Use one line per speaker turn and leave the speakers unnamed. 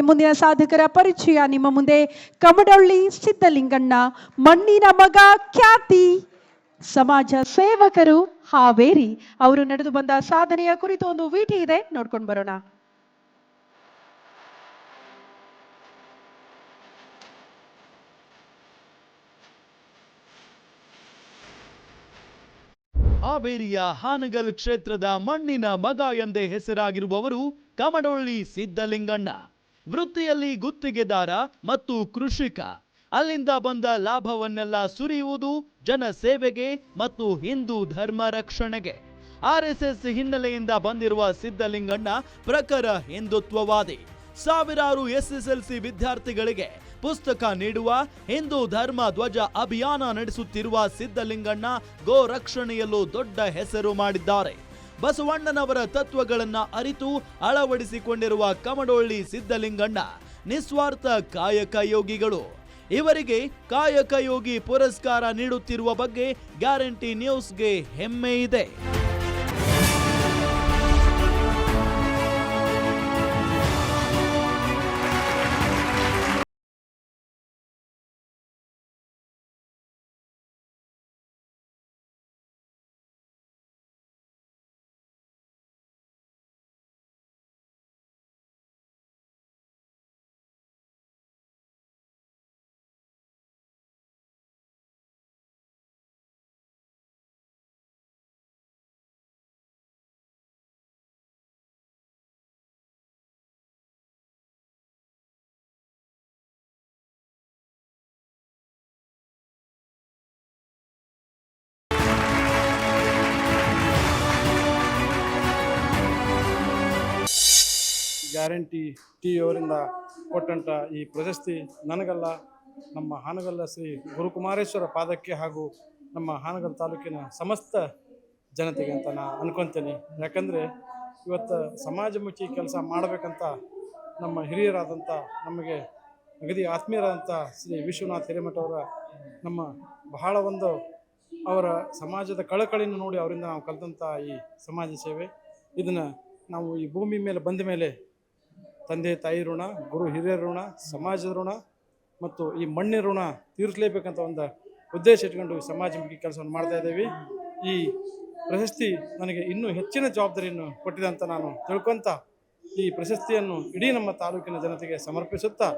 ಮುಂದಿನ ಸಾಧಕರ ಪರಿಚಯ. ನಿಮ್ಮ ಮುಂದೆ ಕಮಡೊಳ್ಳಿ ಸಿದ್ದಲಿಂಗಣ್ಣ, ಮಣ್ಣಿನ ಮಗ ಖ್ಯಾತಿ, ಸಮಾಜ ಸೇವಕರು, ಹಾವೇರಿ. ಅವರು ನಡೆದು ಬಂದ ಸಾಧನೆಯ ಕುರಿತು ಒಂದು ವಿಟಿ ಇದೆ, ನೋಡ್ಕೊಂಡು ಬರೋಣ.
ಹಾವೇರಿಯ ಹಾನಗಲ್ ಕ್ಷೇತ್ರದ ಮಣ್ಣಿನ ಮಗ ಎಂದೇ ಹೆಸರಾಗಿರುವವರು ಕಮಡೊಳ್ಳಿ ಸಿದ್ದಲಿಂಗಣ್ಣ. ವೃತ್ತಿಯಲ್ಲಿ ಗುತ್ತಿಗೆದಾರ ಮತ್ತು ಕೃಷಿಕ. ಅಲ್ಲಿಂದ ಬಂದ ಲಾಭವನ್ನೆಲ್ಲ ಸುರಿಯುವುದು ಜನ ಸೇವೆಗೆ ಮತ್ತು ಹಿಂದೂ ಧರ್ಮ ರಕ್ಷಣೆಗೆ. RSS ಹಿನ್ನೆಲೆಯಿಂದ ಬಂದಿರುವ ಸಿದ್ದಲಿಂಗಣ್ಣ ಪ್ರಖರ ಹಿಂದುತ್ವವಾದಿ. ಸಾವಿರಾರು SSLC ವಿದ್ಯಾರ್ಥಿಗಳಿಗೆ ಪುಸ್ತಕ ನೀಡುವ, ಹಿಂದೂ ಧರ್ಮ ಧ್ವಜ ಅಭಿಯಾನ ನಡೆಸುತ್ತಿರುವ ಸಿದ್ದಲಿಂಗಣ್ಣ ಗೋ ರಕ್ಷಣೆಯಲ್ಲೂ ದೊಡ್ಡ ಹೆಸರು ಮಾಡಿದ್ದಾರೆ. ಬಸವಣ್ಣನವರ ತತ್ವಗಳನ್ನ ಅರಿತು ಅಳವಡಿಸಿಕೊಂಡಿರುವ ಕಮಡೊಳ್ಳಿ ಸಿದ್ದಲಿಂಗಣ್ಣ ನಿಸ್ವಾರ್ಥ ಕಾಯಕ ಯೋಗಿಗಳು. ಇವರಿಗೆ ಕಾಯಕ ಯೋಗಿ ಪುರಸ್ಕಾರ ನೀಡುತ್ತಿರುವ ಬಗ್ಗೆ ಗ್ಯಾರಂಟಿ ನ್ಯೂಸ್ಗೆ ಹೆಮ್ಮೆ ಇದೆ.
ಗ್ಯಾರಂಟಿ ಅವರಿಂದ ಕೊಟ್ಟಂಥ ಈ ಪ್ರಶಸ್ತಿ ನನಗಲ್ಲ, ನಮ್ಮ ಹಾನಗಲ್ಲ ಶ್ರೀ ಗುರುಕುಮಾರೇಶ್ವರ ಪಾದಕ್ಕೆ ಹಾಗೂ ನಮ್ಮ ಹಾನಗಲ್ ತಾಲೂಕಿನ ಸಮಸ್ತ ಜನತೆಗೆ ಅಂತ ನಾನು ಅನ್ಕೊತೀನಿ. ಯಾಕಂದರೆ ಇವತ್ತು ಸಮಾಜಮುಖಿ ಕೆಲಸ ಮಾಡಬೇಕಂತ ನಮ್ಮ ಹಿರಿಯರಾದಂಥ, ನಮಗೆ ಅಗದಿ ಆತ್ಮೀಯರಾದಂಥ ಶ್ರೀ ವಿಶ್ವನಾಥ್ ಹಿರೇಮಠ ಅವರ ನಮ್ಮ ಬಹಳ ಒಂದು ಅವರ ಸಮಾಜದ ಕಳಕಳಿಯನ್ನು ನೋಡಿ ಅವರಿಂದ ನಾವು ಕಲಿತಂಥ ಈ ಸಮಾಜ ಸೇವೆ, ಇದನ್ನು ನಾವು ಈ ಭೂಮಿ ಮೇಲೆ ಬಂದ ಮೇಲೆ ತಂದೆ ತಾಯಿ ಋಣ, ಗುರು ಹಿರಿಯರ ಋಣ, ಸಮಾಜದ ಋಣ ಮತ್ತು ಈ ಮಣ್ಣಿನ ಋಣ ತೀರಿಸಲೇಬೇಕಂತ ಒಂದು ಉದ್ದೇಶ ಇಟ್ಕೊಂಡು ಸಮಾಜಮುಖಿ ಕೆಲಸವನ್ನು ಮಾಡ್ತಾ ಇದ್ದೇವೆ. ಈ ಪ್ರಶಸ್ತಿ ನನಗೆ ಇನ್ನೂ ಹೆಚ್ಚಿನ ಜವಾಬ್ದಾರಿಯನ್ನು ಕೊಟ್ಟಿದೆ ಅಂತ ನಾನು ತಿಳ್ಕೊತ ಈ ಪ್ರಶಸ್ತಿಯನ್ನು ಇಡೀ ನಮ್ಮ ತಾಲೂಕಿನ ಜನತೆಗೆ ಸಮರ್ಪಿಸುತ್ತಾ